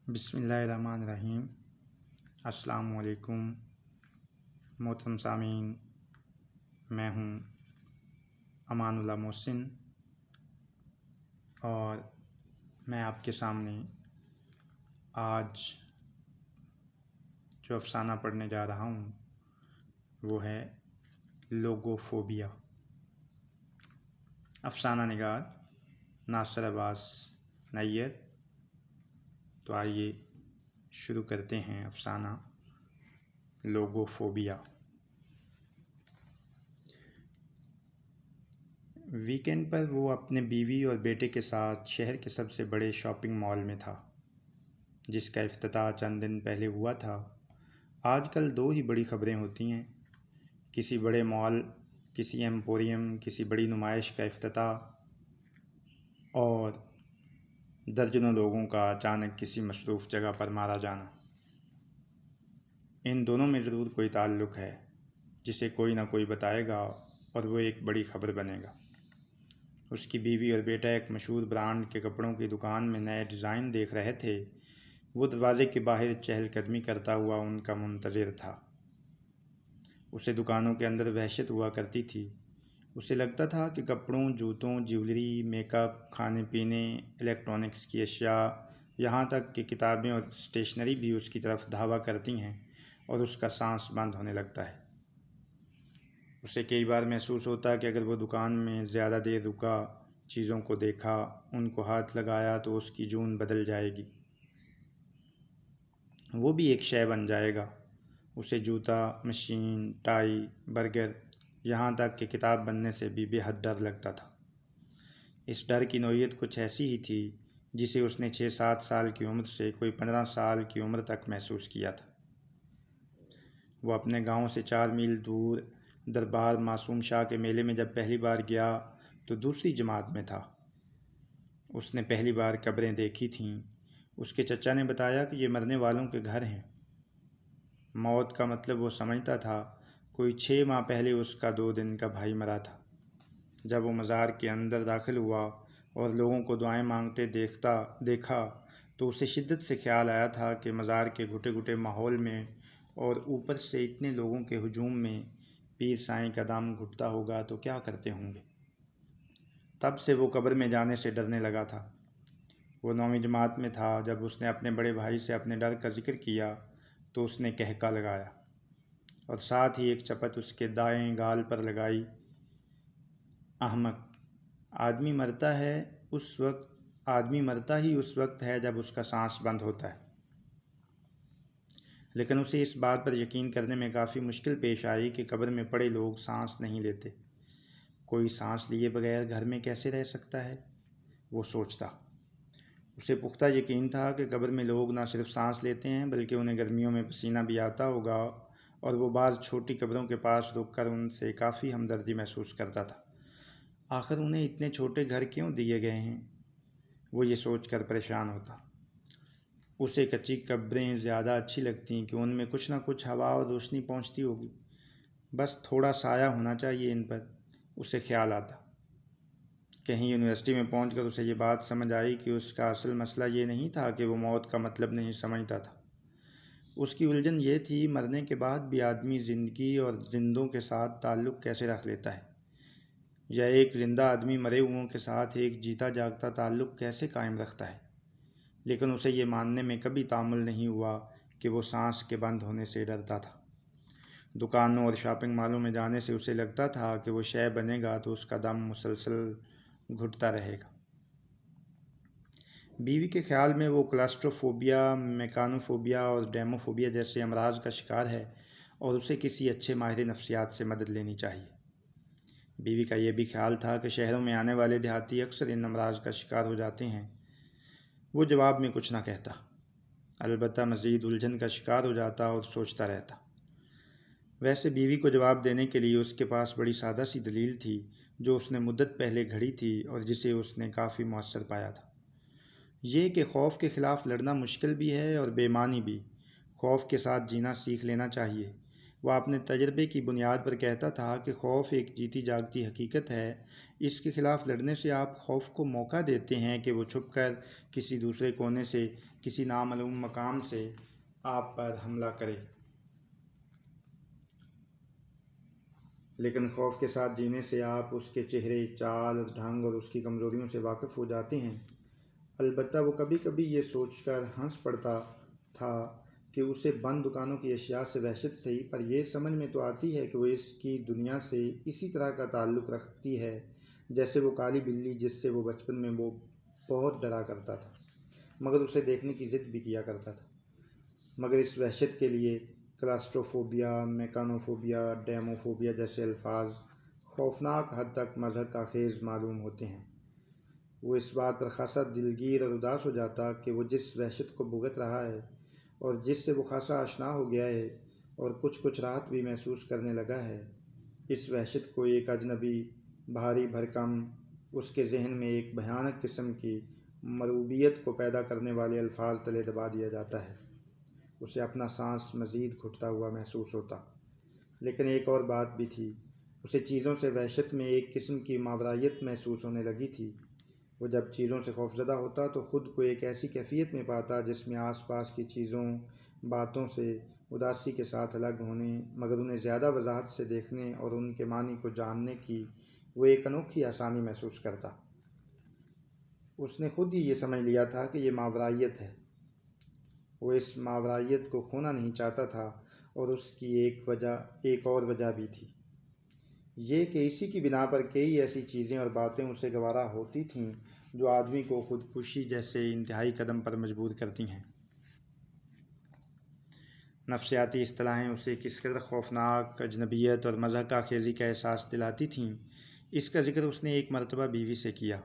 بسم اللہ الرحمن الرحیم۔ السلام علیکم محترم سامعین، میں ہوں امان اللہ محسن اور میں آپ کے سامنے آج جو افسانہ پڑھنے جا رہا ہوں وہ ہے لوگوفوبیا۔ افسانہ نگار ناصر عباس نیّر۔ تو آئیے شروع کرتے ہیں افسانہ لوگوفوبیا۔ ویکینڈ پر وہ اپنے بیوی اور بیٹے کے ساتھ شہر کے سب سے بڑے شاپنگ مال میں تھا، جس کا افتتاح چند دن پہلے ہوا تھا۔ آج کل دو ہی بڑی خبریں ہوتی ہیں، کسی بڑے مال، کسی ایمپوریم، کسی بڑی نمائش کا افتتاح اور درجنوں لوگوں کا اچانک کسی مصروف جگہ پر مارا جانا۔ ان دونوں میں ضرور کوئی تعلق ہے جسے کوئی نہ کوئی بتائے گا اور وہ ایک بڑی خبر بنے گا۔ اس کی بیوی اور بیٹا ایک مشہور برانڈ کے کپڑوں کی دکان میں نئے ڈیزائن دیکھ رہے تھے۔ وہ دروازے کے باہر چہل قدمی کرتا ہوا ان کا منتظر تھا۔ اسے دکانوں کے اندر وحشت ہوا کرتی تھی۔ اسے لگتا تھا کہ کپڑوں، جوتوں، جیولری، میک اپ، کھانے پینے، الیکٹرانکس کی اشیاء، یہاں تک کہ کتابیں اور اسٹیشنری بھی اس کی طرف دھاوا کرتی ہیں اور اس کا سانس بند ہونے لگتا ہے۔ اسے کئی بار محسوس ہوتا کہ اگر وہ دکان میں زیادہ دیر رکا، چیزوں کو دیکھا، ان کو ہاتھ لگایا تو اس کی جون بدل جائے گی۔ وہ بھی ایک شے بن جائے گا۔ اسے جوتا، مشین، ٹائی، برگر، یہاں تک کہ کتاب بننے سے بھی بے حد ڈر لگتا تھا۔ اس ڈر کی نوعیت کچھ ایسی ہی تھی جسے اس نے 6-7 سال کی عمر سے کوئی 15 سال کی عمر تک محسوس کیا تھا۔ وہ اپنے گاؤں سے 4 میل دور دربار معصوم شاہ کے میلے میں جب پہلی بار گیا تو دوسری جماعت میں تھا۔ اس نے پہلی بار قبریں دیکھی تھیں۔ اس کے چچا نے بتایا کہ یہ مرنے والوں کے گھر ہیں۔ موت کا مطلب وہ سمجھتا تھا۔ کوئی 6 ماہ پہلے اس کا 2 دن کا بھائی مرا تھا۔ جب وہ مزار کے اندر داخل ہوا اور لوگوں کو دعائیں مانگتے دیکھا تو اسے شدت سے خیال آیا تھا کہ مزار کے گھٹے گھٹے ماحول میں اور اوپر سے اتنے لوگوں کے ہجوم میں پیر سائیں کا دم گھٹتا ہوگا تو کیا کرتے ہوں گے۔ تب سے وہ قبر میں جانے سے ڈرنے لگا تھا۔ وہ 9ویں جماعت میں تھا جب اس نے اپنے بڑے بھائی سے اپنے ڈر کا ذکر کیا تو اس نے کہکا لگایا اور ساتھ ہی ایک چپت اس کے دائیں گال پر لگائی۔ احمق! آدمی مرتا ہی اس وقت ہے جب اس کا سانس بند ہوتا ہے۔ لیکن اسے اس بات پر یقین کرنے میں کافی مشکل پیش آئی کہ قبر میں پڑے لوگ سانس نہیں لیتے۔ کوئی سانس لیے بغیر گھر میں کیسے رہ سکتا ہے؟ وہ سوچتا۔ اسے پختہ یقین تھا کہ قبر میں لوگ نہ صرف سانس لیتے ہیں بلکہ انہیں گرمیوں میں پسینہ بھی آتا ہوگا، اور وہ بعض چھوٹی قبروں کے پاس رک کر ان سے کافی ہمدردی محسوس کرتا تھا۔ آخر انہیں اتنے چھوٹے گھر کیوں دیے گئے ہیں؟ وہ یہ سوچ کر پریشان ہوتا۔ اسے کچی قبریں زیادہ اچھی لگتیں کہ ان میں کچھ نہ کچھ ہوا اور روشنی پہنچتی ہوگی، بس تھوڑا سایہ ہونا چاہیے ان پر، اسے خیال آتا۔ کہیں یونیورسٹی میں پہنچ کر اسے یہ بات سمجھ آئی کہ اس کا اصل مسئلہ یہ نہیں تھا کہ وہ موت کا مطلب نہیں سمجھتا تھا۔ اس کی الجھن یہ تھی مرنے کے بعد بھی آدمی زندگی اور زندوں کے ساتھ تعلق کیسے رکھ لیتا ہے، یا ایک زندہ آدمی مرے ہوئوں کے ساتھ ایک جیتا جاگتا تعلق کیسے قائم رکھتا ہے۔ لیکن اسے یہ ماننے میں کبھی تامل نہیں ہوا کہ وہ سانس کے بند ہونے سے ڈرتا تھا۔ دکانوں اور شاپنگ مالوں میں جانے سے اسے لگتا تھا کہ وہ شے بنے گا تو اس کا دم مسلسل گھٹتا رہے گا۔ بیوی کے خیال میں وہ کلاسٹروفوبیا، میکانوفوبیا اور ڈیموفوبیا جیسے امراض کا شکار ہے اور اسے کسی اچھے ماہر نفسیات سے مدد لینی چاہیے۔ بیوی کا یہ بھی خیال تھا کہ شہروں میں آنے والے دیہاتی اکثر ان امراض کا شکار ہو جاتے ہیں۔ وہ جواب میں کچھ نہ کہتا، البتہ مزید الجھن کا شکار ہو جاتا اور سوچتا رہتا۔ ویسے بیوی کو جواب دینے کے لیے اس کے پاس بڑی سادہ سی دلیل تھی جو اس نے مدت پہلے گھڑی تھی اور جسے اس نے کافی مؤثر پایا تھا۔ یہ کہ خوف کے خلاف لڑنا مشکل بھی ہے اور بے معنی بھی۔ خوف کے ساتھ جینا سیکھ لینا چاہیے۔ وہ اپنے تجربے کی بنیاد پر کہتا تھا کہ خوف ایک جیتی جاگتی حقیقت ہے، اس کے خلاف لڑنے سے آپ خوف کو موقع دیتے ہیں کہ وہ چھپ کر کسی دوسرے کونے سے، کسی نامعلوم مقام سے آپ پر حملہ کرے۔ لیکن خوف کے ساتھ جینے سے آپ اس کے چہرے، چال، ڈھنگ اور اس کی کمزوریوں سے واقف ہو جاتے ہیں۔ البتہ وہ کبھی کبھی یہ سوچ کر ہنس پڑتا تھا کہ اسے بند دکانوں کی اشیاء سے وحشت صحیح، پر یہ سمجھ میں تو آتی ہے کہ وہ اس کی دنیا سے اسی طرح کا تعلق رکھتی ہے جیسے وہ کالی بلی جس سے وہ بچپن میں وہ بہت ڈرا کرتا تھا، مگر اسے دیکھنے کی ضد بھی کیا کرتا تھا۔ مگر اس وحشت کے لیے کلاسٹروفوبیا، میکانوفوبیا، ڈیموفوبیا جیسے الفاظ خوفناک حد تک مضحک خیز معلوم ہوتے ہیں۔ وہ اس بات پر خاصا دلگیر اور اداس ہو جاتا کہ وہ جس وحشت کو بھگت رہا ہے اور جس سے وہ خاصا آشنا ہو گیا ہے اور کچھ راحت بھی محسوس کرنے لگا ہے، اس وحشت کو ایک اجنبی، بھاری بھرکم، اس کے ذہن میں ایک بھیانک قسم کی مرعوبیت کو پیدا کرنے والے الفاظ تلے دبا دیا جاتا ہے۔ اسے اپنا سانس مزید گھٹتا ہوا محسوس ہوتا۔ لیکن ایک اور بات بھی تھی، اسے چیزوں سے وحشت میں ایک قسم کی ماورائیت محسوس ہونے لگی تھی۔ وہ جب چیزوں سے خوفزدہ ہوتا تو خود کو ایک ایسی کیفیت میں پاتا جس میں آس پاس کی چیزوں، باتوں سے اداسی کے ساتھ الگ ہونے، مگر انہیں زیادہ وضاحت سے دیکھنے اور ان کے معنی کو جاننے کی وہ ایک انوکھی آسانی محسوس کرتا۔ اس نے خود ہی یہ سمجھ لیا تھا کہ یہ ماورائیت ہے۔ وہ اس ماورائیت کو کھونا نہیں چاہتا تھا، اور اس کی ایک اور وجہ بھی تھی، یہ کہ اسی کی بنا پر کئی ایسی چیزیں اور باتیں اسے گوارا ہوتی تھیں جو آدمی کو خودکشی جیسے انتہائی قدم پر مجبور کرتی ہیں۔ نفسیاتی اصطلاحیں اسے کس قدر خوفناک اجنبیت اور مضحک خیزی کا احساس دلاتی تھیں، اس کا ذکر اس نے ایک مرتبہ بیوی سے کیا۔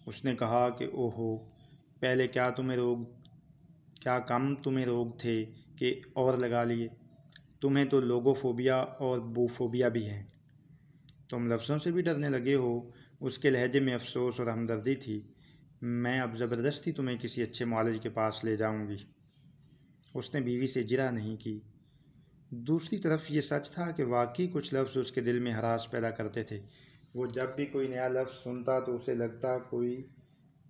اس نے کہا کہ اوہو، پہلے کیا کم تمہیں روگ تھے کہ اور لگا لیے، تمہیں تو لوگوفوبیا اور بوفوبیا بھی ہے، تم لفظوں سے بھی ڈرنے لگے ہو۔ اس کے لہجے میں افسوس اور ہمدردی تھی۔ میں اب زبردستی تمہیں کسی اچھے معالج کے پاس لے جاؤں گی۔ اس نے بیوی سے جرح نہیں کی۔ دوسری طرف یہ سچ تھا کہ واقعی کچھ لفظ اس کے دل میں ہراس پیدا کرتے تھے۔ وہ جب بھی کوئی نیا لفظ سنتا تو اسے لگتا کوئی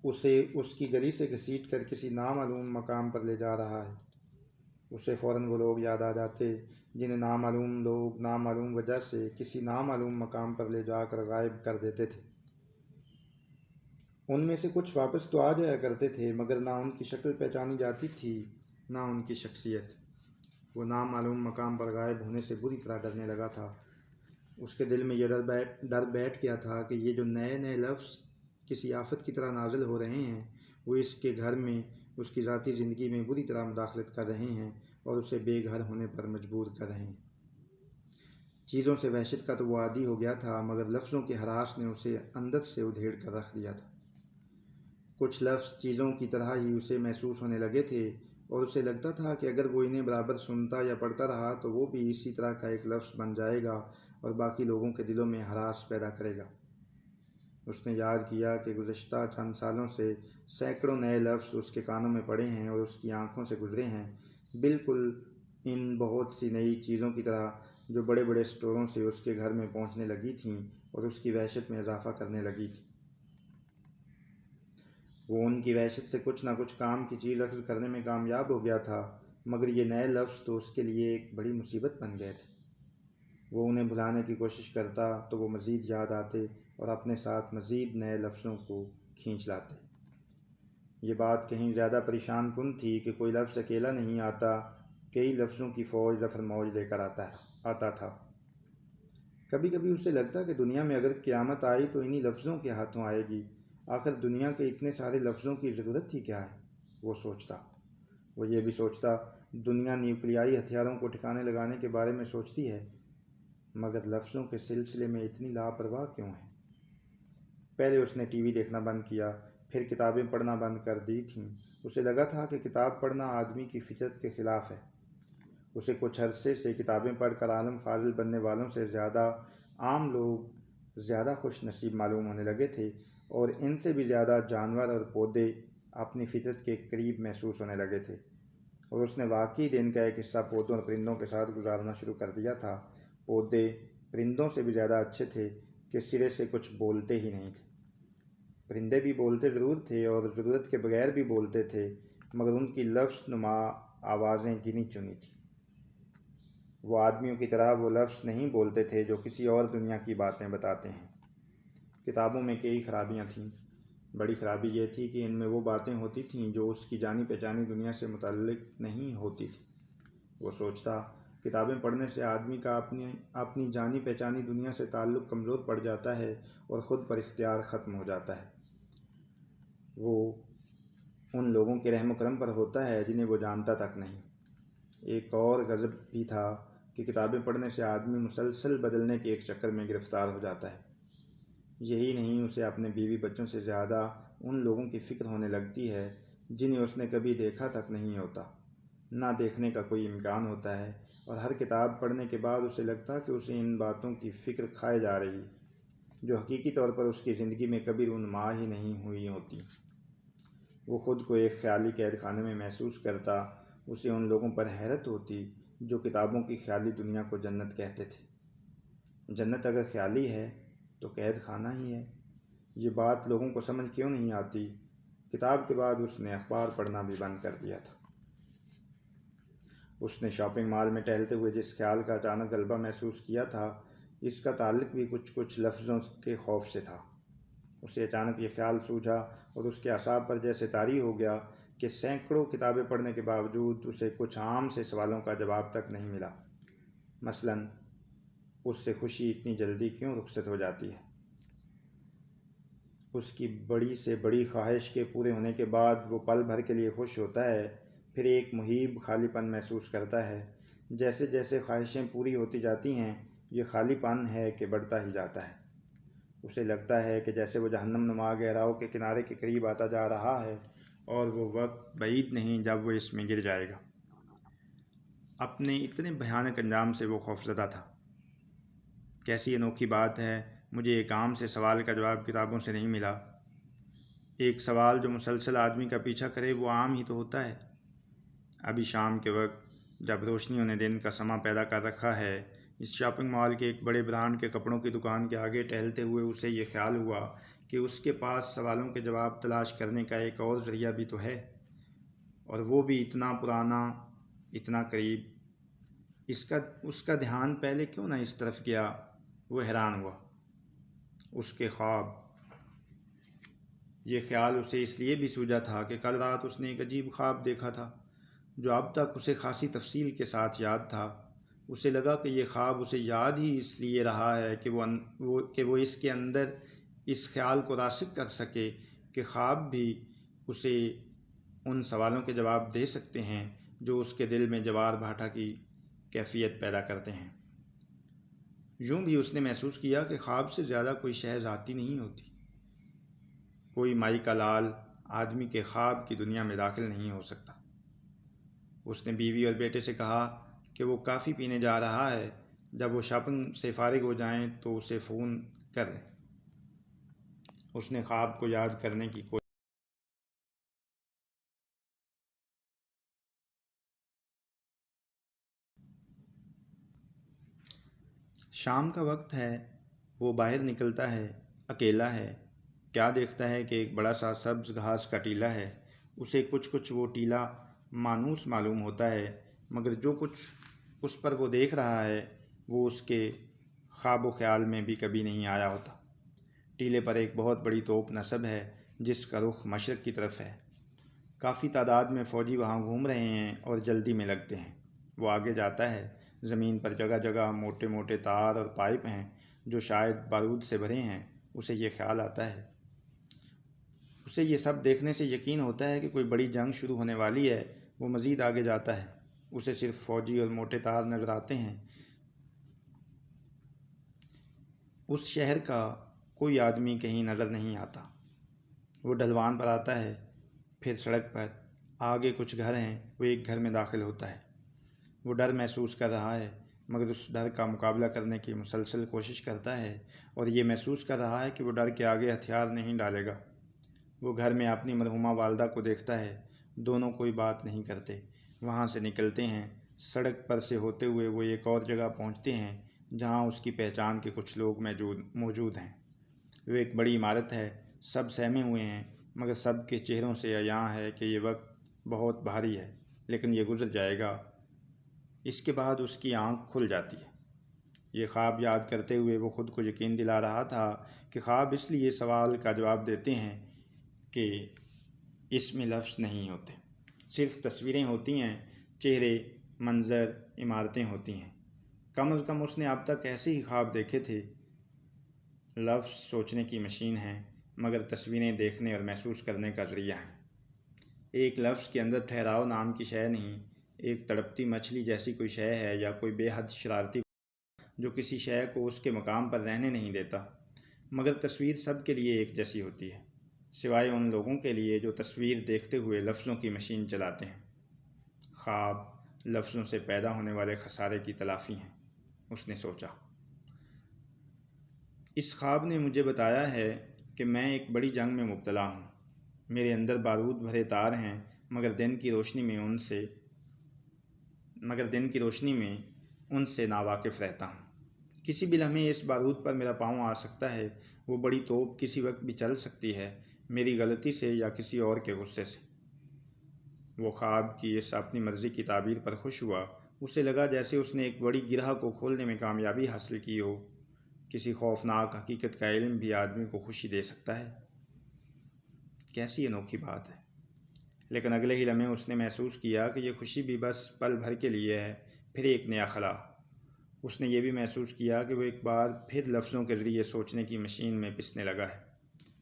اسے اس کی گلی سے گھسیٹ کر کسی نامعلوم مقام پر لے جا رہا ہے۔ اسے فوراً وہ لوگ یاد آ جاتے جنہیں نامعلوم لوگ نامعلوم وجہ سے کسی نامعلوم مقام پر لے جا کر غائب کر دیتے تھے۔ ان میں سے کچھ واپس تو آ جایا کرتے تھے، مگر نہ ان کی شکل پہچانی جاتی تھی نہ ان کی شخصیت۔ وہ نامعلوم مقام پر غائب ہونے سے بری طرح ڈرنے لگا تھا۔ اس کے دل میں یہ ڈر بیٹھ گیا تھا کہ یہ جو نئے لفظ کسی آفت کی طرح نازل ہو رہے ہیں، وہ اس کے گھر میں، اس کی ذاتی زندگی میں بری طرح مداخلت کر رہے ہیں اور اسے بے گھر ہونے پر مجبور کر رہے ہیں۔ چیزوں سے وحشت کا تو وہ عادی ہو گیا تھا، مگر لفظوں کے ہراس نے اسے اندر سے ادھیڑ کر رکھ دیا تھا۔ کچھ لفظ چیزوں کی طرح ہی اسے محسوس ہونے لگے تھے، اور اسے لگتا تھا کہ اگر وہ انہیں برابر سنتا یا پڑھتا رہا تو وہ بھی اسی طرح کا ایک لفظ بن جائے گا اور باقی لوگوں کے دلوں میں ہراس پیدا کرے گا۔ اس نے یاد کیا کہ گزشتہ چند سالوں سے سینکڑوں نئے لفظ اس کے کانوں میں پڑے ہیں اور اس کی آنکھوں سے گزرے ہیں، بالکل ان بہت سی نئی چیزوں کی طرح جو بڑے بڑے اسٹوروں سے اس کے گھر میں پہنچنے لگی تھیں اور اس کی وحشت میں اضافہ کرنے لگی تھیں۔ وہ ان کی وحشت سے کچھ نہ کچھ کام کی چیز اخذ کرنے میں کامیاب ہو گیا تھا، مگر یہ نئے لفظ تو اس کے لیے ایک بڑی مصیبت بن گئے تھے۔ وہ انہیں بھلانے کی کوشش کرتا تو وہ مزید یاد آتے اور اپنے ساتھ مزید نئے لفظوں کو کھینچ لاتے۔ یہ بات کہیں زیادہ پریشان کن تھی کہ کوئی لفظ اکیلا نہیں آتا، کئی لفظوں کی فوج ظفر موج لے کر آتا تھا۔ کبھی کبھی اسے لگتا کہ دنیا میں اگر قیامت آئی تو انہی لفظوں کے ہاتھوں آئے گی۔ آخر دنیا کے اتنے سارے لفظوں کی ضرورت ہی کیا ہے، وہ سوچتا۔ وہ یہ بھی سوچتا، دنیا نیوکلیائی ہتھیاروں کو ٹھکانے لگانے کے بارے میں سوچتی ہے، مگر لفظوں کے سلسلے میں اتنی لاپرواہ کیوں ہے؟ پہلے اس نے ٹی وی دیکھنا بند کیا، پھر کتابیں پڑھنا بند کر دی تھیں۔ اسے لگا تھا کہ کتاب پڑھنا آدمی کی فطرت کے خلاف ہے۔ اسے کچھ عرصے سے کتابیں پڑھ کر عالم فاضل بننے والوں سے زیادہ عام لوگ زیادہ خوش نصیب معلوم ہونے لگے تھے، اور ان سے بھی زیادہ جانور اور پودے اپنی فطرت کے قریب محسوس ہونے لگے تھے۔ اور اس نے واقعی دن کا ایک حصہ پودوں اور پرندوں کے ساتھ گزارنا شروع کر دیا تھا۔ پودے پرندوں سے بھی زیادہ اچھے تھے کہ سرے سے کچھ بولتے ہی نہیں تھے۔ پرندے بھی بولتے ضرور تھے اور ضرورت کے بغیر بھی بولتے تھے، مگر ان کی لفظ نما آوازیں گنی چنی تھیں۔ وہ آدمیوں کی طرح وہ لفظ نہیں بولتے تھے جو کسی اور دنیا کی باتیں بتاتے ہیں۔ کتابوں میں کئی خرابیاں تھیں۔ بڑی خرابی یہ تھی کہ ان میں وہ باتیں ہوتی تھیں جو اس کی جانی پہچانی دنیا سے متعلق نہیں ہوتی تھیں۔ وہ سوچتا، کتابیں پڑھنے سے آدمی کا اپنی جانی پہچانی دنیا سے تعلق کمزور پڑ جاتا ہے اور خود پر اختیار ختم ہو جاتا ہے۔ وہ ان لوگوں کے رحم و کرم پر ہوتا ہے جنہیں وہ جانتا تک نہیں۔ ایک اور غضب بھی تھا کہ کتابیں پڑھنے سے آدمی مسلسل بدلنے کے ایک چکر میں گرفتار ہو جاتا ہے۔ یہی نہیں، اسے اپنے بیوی بچوں سے زیادہ ان لوگوں کی فکر ہونے لگتی ہے جنہیں اس نے کبھی دیکھا تک نہیں ہوتا، نہ دیکھنے کا کوئی امکان ہوتا ہے، اور ہر کتاب پڑھنے کے بعد اسے لگتا کہ اسے ان باتوں کی فکر کھائے جا رہی ہے جو حقیقی طور پر اس کی زندگی میں کبھی رونما ہی نہیں ہوئی ہوتی۔ وہ خود کو ایک خیالی قید خانے میں محسوس کرتا۔ اسے ان لوگوں پر حیرت ہوتی جو کتابوں کی خیالی دنیا کو جنت کہتے تھے۔ جنت اگر خیالی ہے تو قید خانہ ہی ہے۔ یہ بات لوگوں کو سمجھ کیوں نہیں آتی؟ کتاب کے بعد اس نے اخبار پڑھنا بھی بند کر دیا تھا۔ اس نے شاپنگ مال میں ٹہلتے ہوئے جس خیال کا اچانک غلبہ محسوس کیا تھا، اس کا تعلق بھی کچھ لفظوں کے خوف سے تھا۔ اسے اچانک یہ خیال سوجھا اور اس کے اعصاب پر جیسے طاری ہو گیا کہ سینکڑوں کتابیں پڑھنے کے باوجود اسے کچھ عام سے سوالوں کا جواب تک نہیں ملا۔ مثلاً، اس سے خوشی اتنی جلدی کیوں رخصت ہو جاتی ہے؟ اس کی بڑی سے بڑی خواہش کے پورے ہونے کے بعد وہ پل بھر کے لیے خوش ہوتا ہے، پھر ایک مہیب خالی پن محسوس کرتا ہے۔ جیسے جیسے خواہشیں پوری ہوتی جاتی ہیں، یہ خالی پن ہے کہ بڑھتا ہی جاتا ہے۔ اسے لگتا ہے کہ جیسے وہ جہنم نما گہراؤں کے کنارے کے قریب آتا جا رہا ہے اور وہ وقت بعید نہیں جب وہ اس میں گر جائے گا۔ اپنے اتنے بھیانک انجام سے وہ خوفزدہ تھا۔ کیسی انوکھی بات ہے، مجھے ایک عام سے سوال کا جواب کتابوں سے نہیں ملا۔ ایک سوال جو مسلسل آدمی کا پیچھا کرے وہ عام ہی تو ہوتا ہے۔ ابھی شام کے وقت جب روشنیوں نے دن کا سماں پیدا کر رکھا ہے، اس شاپنگ مال کے ایک بڑے برانڈ کے کپڑوں کی دکان کے آگے ٹہلتے ہوئے اسے یہ خیال ہوا کہ اس کے پاس سوالوں کے جواب تلاش کرنے کا ایک اور ذریعہ بھی تو ہے، اور وہ بھی اتنا پرانا، اتنا قریب۔ اس کا دھیان پہلے کیوں نہ اس طرف گیا؟ وہ حیران ہوا۔ اس کے خواب۔ یہ خیال اسے اس لیے بھی سوجا تھا کہ کل رات اس نے ایک عجیب خواب دیکھا تھا جو اب تک اسے خاصی تفصیل کے ساتھ یاد تھا۔ اسے لگا کہ یہ خواب اسے یاد ہی اس لیے رہا ہے کہ وہ اس کے اندر اس خیال کو راسخ کر سکے کہ خواب بھی اسے ان سوالوں کے جواب دے سکتے ہیں جو اس کے دل میں جوار بھاٹا کی کیفیت پیدا کرتے ہیں۔ یوں بھی اس نے محسوس کیا کہ خواب سے زیادہ کوئی شے ذاتی نہیں ہوتی۔ کوئی مائی کا لال آدمی کے خواب کی دنیا میں داخل نہیں ہو سکتا۔ اس نے بیوی اور بیٹے سے کہا کہ وہ کافی پینے جا رہا ہے، جب وہ شاپنگ سے فارغ ہو جائیں تو اسے فون کر لیں۔ اس نے خواب کو یاد کرنے کی کوشش شام کا وقت ہے، وہ باہر نکلتا ہے، اکیلا ہے۔ کیا دیکھتا ہے کہ ایک بڑا سا سبز گھاس کا ٹیلہ ہے۔ اسے کچھ وہ ٹیلہ مانوس معلوم ہوتا ہے، مگر جو کچھ اس پر وہ دیکھ رہا ہے وہ اس کے خواب و خیال میں بھی کبھی نہیں آیا ہوتا۔ ٹیلے پر ایک بہت بڑی توپ نصب ہے جس کا رخ مشرق کی طرف ہے۔ کافی تعداد میں فوجی وہاں گھوم رہے ہیں اور جلدی میں لگتے ہیں۔ وہ آگے جاتا ہے۔ زمین پر جگہ جگہ موٹے موٹے تار اور پائپ ہیں جو شاید بارود سے بھرے ہیں۔ اسے یہ خیال آتا ہے۔ اسے یہ سب دیکھنے سے یقین ہوتا ہے کہ کوئی بڑی جنگ شروع ہونے والی ہے۔ وہ مزید آگے جاتا ہے۔ اسے صرف فوجی اور موٹے تار نظر آتے ہیں۔ اس شہر کا کوئی آدمی کہیں نظر نہیں آتا۔ وہ ڈھلوان پر آتا ہے، پھر سڑک پر۔ آگے کچھ گھر ہیں۔ وہ ایک گھر میں داخل ہوتا ہے۔ وہ ڈر محسوس کر رہا ہے، مگر اس ڈر کا مقابلہ کرنے کی مسلسل کوشش کرتا ہے اور یہ محسوس کر رہا ہے کہ وہ ڈر کے آگے ہتھیار نہیں ڈالے گا۔ وہ گھر میں اپنی مرحومہ والدہ کو دیکھتا ہے۔ دونوں کوئی بات نہیں کرتے۔ وہاں سے نکلتے ہیں۔ سڑک پر سے ہوتے ہوئے وہ ایک اور جگہ پہنچتے ہیں جہاں اس کی پہچان کے کچھ لوگ موجود ہیں۔ وہ ایک بڑی عمارت ہے، سب سہمے ہوئے ہیں، مگر سب کے چہروں سے عیاں ہے کہ یہ وقت بہت بھاری ہے، لیکن یہ گزر جائے گا۔ اس کے بعد اس کی آنکھ کھل جاتی ہے۔ یہ خواب یاد کرتے ہوئے وہ خود کو یقین دلا رہا تھا کہ خواب اس لیے سوال کا جواب دیتے ہیں کہ اس میں لفظ نہیں ہوتے، صرف تصویریں ہوتی ہیں، چہرے، منظر، عمارتیں ہوتی ہیں۔ کم از کم اس نے اب تک ایسے ہی خواب دیکھے تھے۔ لفظ سوچنے کی مشین ہے، مگر تصویریں دیکھنے اور محسوس کرنے کا ذریعہ ہیں۔ ایک لفظ کے اندر ٹھہراؤ نام کی شے نہیں، ایک تڑپتی مچھلی جیسی کوئی شے ہے، یا کوئی بے حد شرارتی جو کسی شے کو اس کے مقام پر رہنے نہیں دیتا۔ مگر تصویر سب کے لیے ایک جیسی ہوتی ہے، سوائے ان لوگوں کے لیے جو تصویر دیکھتے ہوئے لفظوں کی مشین چلاتے ہیں۔ خواب لفظوں سے پیدا ہونے والے خسارے کی تلافی ہیں، اس نے سوچا۔ اس خواب نے مجھے بتایا ہے کہ میں ایک بڑی جنگ میں مبتلا ہوں۔ میرے اندر بارود بھرے تار ہیں، مگر دن کی روشنی میں ان سے ناواقف رہتا ہوں۔ کسی بھی لمحے اس بارود پر میرا پاؤں آ سکتا ہے، وہ بڑی توپ کسی وقت بھی چل سکتی ہے، میری غلطی سے یا کسی اور کے غصے سے۔ وہ خواب کی اس اپنی مرضی کی تعبیر پر خوش ہوا۔ اسے لگا جیسے اس نے ایک بڑی گرہ کو کھولنے میں کامیابی حاصل کی ہو۔ کسی خوفناک حقیقت کا علم بھی آدمی کو خوشی دے سکتا ہے۔ کیسی انوکھی بات ہے! لیکن اگلے ہی لمحے اس نے محسوس کیا کہ یہ خوشی بھی بس پل بھر کے لیے ہے، پھر ایک نیا خلا۔ اس نے یہ بھی محسوس کیا کہ وہ ایک بار پھر لفظوں کے ذریعے سوچنے کی مشین میں پسنے لگا ہے۔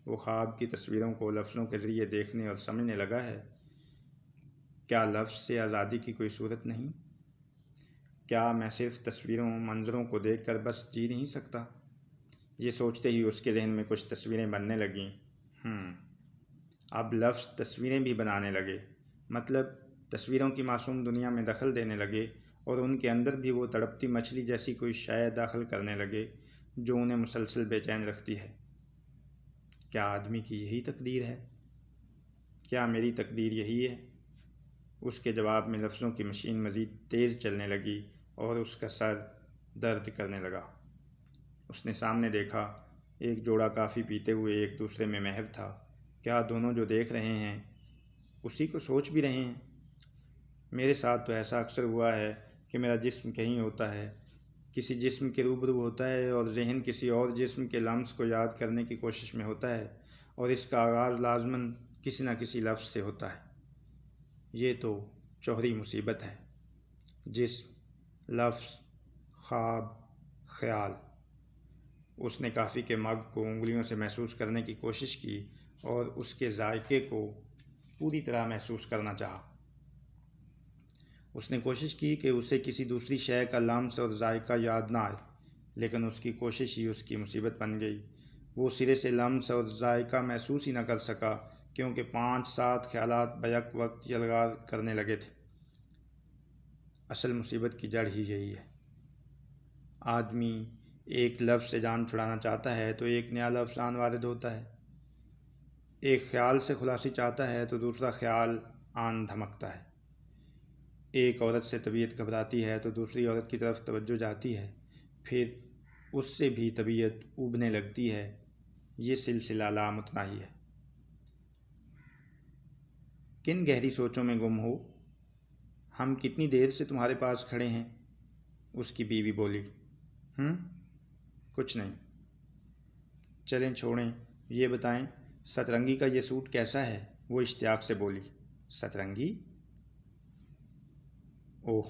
وہ خواب کی تصویروں کو لفظوں کے ذریعے دیکھنے اور سمجھنے لگا ہے۔ کیا لفظ سے آزادی کی کوئی صورت نہیں؟ کیا میں صرف تصویروں، منظروں کو دیکھ کر بس جی نہیں سکتا؟ یہ سوچتے ہی اس کے ذہن میں کچھ تصویریں بننے لگیں۔ اب لفظ تصویریں بھی بنانے لگے، مطلب تصویروں کی معصوم دنیا میں دخل دینے لگے، اور ان کے اندر بھی وہ تڑپتی مچھلی جیسی کوئی شے داخل کرنے لگے جو انہیں مسلسل بے چین رکھتی ہے۔ کیا آدمی کی یہی تقدیر ہے؟ کیا میری تقدیر یہی ہے؟ اس کے جواب میں لفظوں کی مشین مزید تیز چلنے لگی اور اس کا سر درد کرنے لگا۔ اس نے سامنے دیکھا، ایک جوڑا کافی پیتے ہوئے ایک دوسرے میں محو تھا۔ کیا دونوں جو دیکھ رہے ہیں اسی کو سوچ بھی رہے ہیں؟ میرے ساتھ تو ایسا اکثر ہوا ہے کہ میرا جسم کہیں ہوتا ہے، کسی جسم کے روبرو ہوتا ہے، اور ذہن کسی اور جسم کے لمس کو یاد کرنے کی کوشش میں ہوتا ہے، اور اس کا آغاز لازماً کسی نہ کسی لفظ سے ہوتا ہے۔ یہ تو چوہری مصیبت ہے۔ جسم، لفظ، خواب، خیال۔ اس نے کافی کے مگ کو انگلیوں سے محسوس کرنے کی کوشش کی اور اس کے ذائقے کو پوری طرح محسوس کرنا چاہا۔ اس نے کوشش کی کہ اسے کسی دوسری شے کا لمس اور ذائقہ یاد نہ آئے، لیکن اس کی کوشش ہی اس کی مصیبت بن گئی۔ وہ سرے سے لمس اور ذائقہ محسوس ہی نہ کر سکا، کیونکہ 5-7 خیالات بیک وقت یلغار کرنے لگے تھے۔ اصل مصیبت کی جڑ ہی یہی ہے۔ آدمی ایک لفظ سے جان چھڑانا چاہتا ہے تو ایک نیا لفظ آن وارد ہوتا ہے، ایک خیال سے خلاصی چاہتا ہے تو دوسرا خیال آن دھمکتا ہے، ایک عورت سے طبیعت گھبراتی ہے تو دوسری عورت کی طرف توجہ جاتی ہے، پھر اس سے بھی طبیعت اوبنے لگتی ہے۔ یہ سلسلہ لامتناہی ہے۔ کن گہری سوچوں میں گم ہو؟ ہم کتنی دیر سے تمہارے پاس کھڑے ہیں؟ اس کی بیوی بولی۔ کچھ نہیں۔ چلیں چھوڑیں، یہ بتائیں سترنگی کا یہ سوٹ کیسا ہے؟ وہ اشتیاق سے بولی۔ سترنگی؟ اوہ،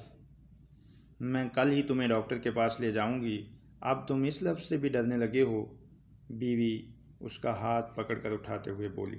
میں کل ہی تمہیں ڈاکٹر کے پاس لے جاؤں گی، اب تم اس لفظ سے بھی ڈرنے لگے ہو؟ بیوی اس کا ہاتھ پکڑ کر اٹھاتے ہوئے بولی۔